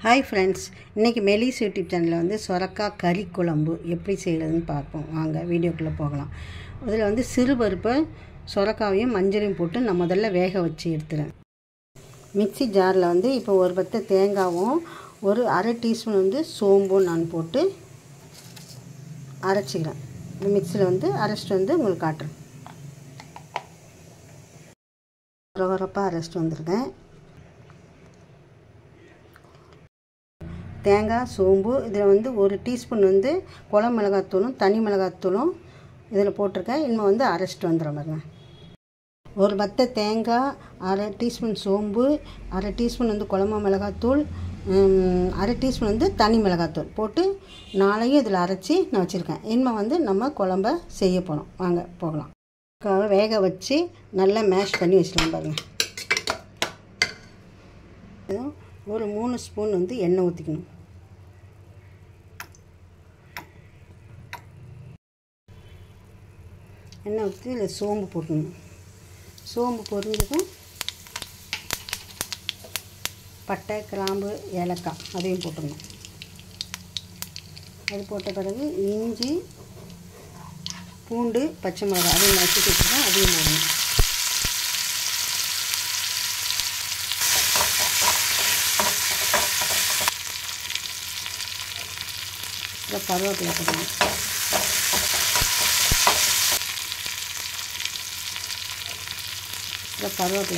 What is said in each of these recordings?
Hi friends, இன்றைக்கி மெலிஸ் YouTube சேனலில் வந்து சொரக்காய் கறி குழம்பு எப்படி செய்கிறதுன்னு பார்ப்போம். வாங்க வீடியோக்குள்ளே போகலாம். அதில் வந்து சிறு பருப்பை சொரக்காவையும் மஞ்சளையும் போட்டு நான் முதல்ல வேக வச்சு எடுத்துகிறேன். மிக்சி ஜாரில் வந்து இப்போ ஒரு பத்தை தேங்காயும் ஒரு அரை டீஸ்பூன் வந்து சோம்பும் நான் போட்டு அரைச்சிக்கிறேன். இந்த மிக்சியில் வந்து அரைச்சிட்டு வந்து உங்களுக்கு காட்டுறேன். உரப்பாக அரைச்சிட்டு வந்திருக்கேன். தேங்காய், சோம்பு, இதில் வந்து ஒரு டீஸ்பூன் வந்து குழம்பு மிளகாத்தூளும் தனி மிளகாத்தூளும் இதில் போட்டிருக்கேன். இன்னும் வந்து அரைச்சிட்டு வந்துடுறேன் பாருங்க. ஒரு பத்தை தேங்காய், அரை டீஸ்பூன் சோம்பு, அரை டீஸ்பூன் வந்து குழம்பு மிளகாத்தூள், அரை டீஸ்பூன் வந்து தனி மிளகாத்தூள் போட்டு நாளையும் இதில் அரைச்சி நான் வச்சுருக்கேன். இனிமேல் வந்து நம்ம குழம்ப செய்ய போகிறோம். வாங்க போகலாம். வேக வச்சு நல்லா மேஷ் பண்ணி வச்சுக்கலாம் பாருங்கள். ஒரு 3 ஸ்பூன் வந்து எண்ணெய் ஊற்றிக்கணும். எண்ணெய் ஊற்றி இதில் சோம்பு போட்டுக்கணும். சோம்பு பொரிஞ்சதும் பட்டை, கிராம்பு, ஏலக்காய் அதையும் போட்டுக்கணும். அது போட்ட பிறகு இஞ்சி, பூண்டு, பச்சை மிளகாய் அதையும் நசுக்கி வச்சுருக்கோம். அதையும் போடணும். இதில் கருவேப்பிலை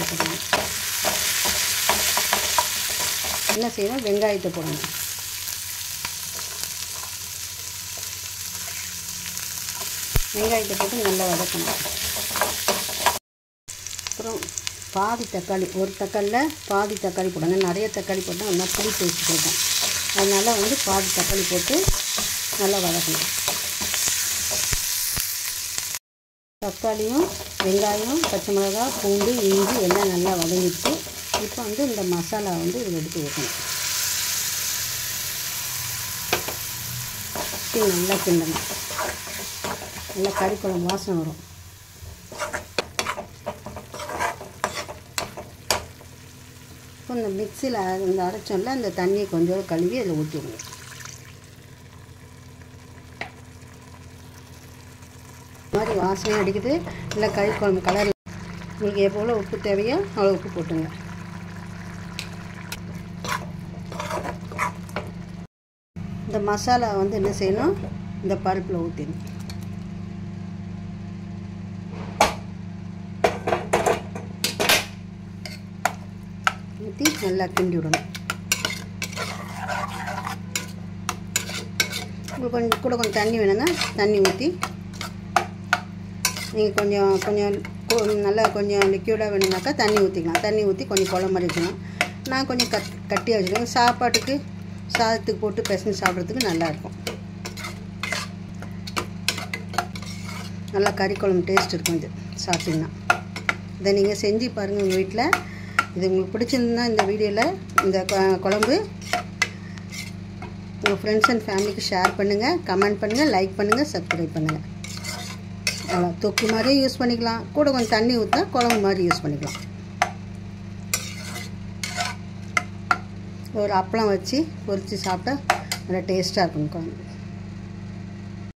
போடணும். என்ன செய்யணும், வெங்காயத்தை போடணும். வெங்காயத்தை போட்டு நல்லா வதக்கணும். அப்புறம் பாதி தக்காளி, ஒரு தக்காளியில் பாதி தக்காளி போடணும். நிறைய தக்காளி போட்டால் நல்லா புளி பேஸ்ட் போட்டோம். அதனால் வந்து பாதி தக்காளி போட்டு நல்லா வதக்கணும். தக்காளியும் வெங்காயம், பச்சை மிளகாய், பூண்டு, இஞ்சி எல்லாம் நல்லா வதங்கிடுச்சு. இப்போ வந்து இந்த மசாலா வந்து இதில் எடுத்து வைக்கணும். நல்லா கிண்டணும். நல்லா கறி குழம்பு வாசனை வரும். இப்போ இந்த மிக்சியில் இந்த அரைச்சோம்ல அந்த தண்ணியை கொஞ்சம் கழுவி அதில் ஊற்றிடுங்க. இந்த மாதிரி வாசனையும் அடிக்குது. இல்லை கறி குழம்பு கலர் உங்களுக்கு எவ்வளோ உப்பு தேவையோ அவ்வளோ உப்பு போட்டுங்க. இந்த மசாலா வந்து என்ன செய்யணும், இந்த பருப்பில் ஊற்றிடணும். ஊற்றி நல்லா கிண்டி விடணும். உங்களுக்கு கொஞ்சம் தண்ணி வேணுங்க, தண்ணி ஊற்றி நீங்கள் கொஞ்சம் நல்லா கொஞ்சம் லிக்யூடாக வேணும்னாக்கா தண்ணி ஊற்றிக்கலாம். தண்ணி ஊற்றி கொஞ்சம் குழம்பு மாதிரி வைக்கணும். நான் கொஞ்சம் கட்டியாக வச்சுருக்கேன். சாப்பாட்டுக்கு சாதத்துக்கு போட்டு பிசைஞ்சு சாப்பிட்றதுக்கு நல்லாயிருக்கும். நல்லா கறி குழம்பு டேஸ்ட் இருக்கும். இது சாப்பிட்டிங்கன்னா இதை நீங்கள் செஞ்சு பாருங்கள் உங்கள் வீட்டில். இது உங்களுக்கு பிடிச்சிருந்தா இந்த வீடியோவில் இந்த குழம்பு உங்கள் ஃப்ரெண்ட்ஸ் அண்ட் ஃபேமிலிக்கு ஷேர் பண்ணுங்கள், கமெண்ட் பண்ணுங்கள், லைக் பண்ணுங்கள், சப்ஸ்கிரைப் பண்ணுங்கள். அவ்வளோ தொக்கு மாதிரியும் யூஸ் பண்ணிக்கலாம். கூட கொஞ்சம் தண்ணி ஊற்றினா குழம்பு மாதிரி யூஸ் பண்ணிக்கலாம். ஒரு அப்பளம் வச்சு பொரித்து சாப்பிட்டா நல்லா டேஸ்ட்டாக இருக்கும் குழம்பு.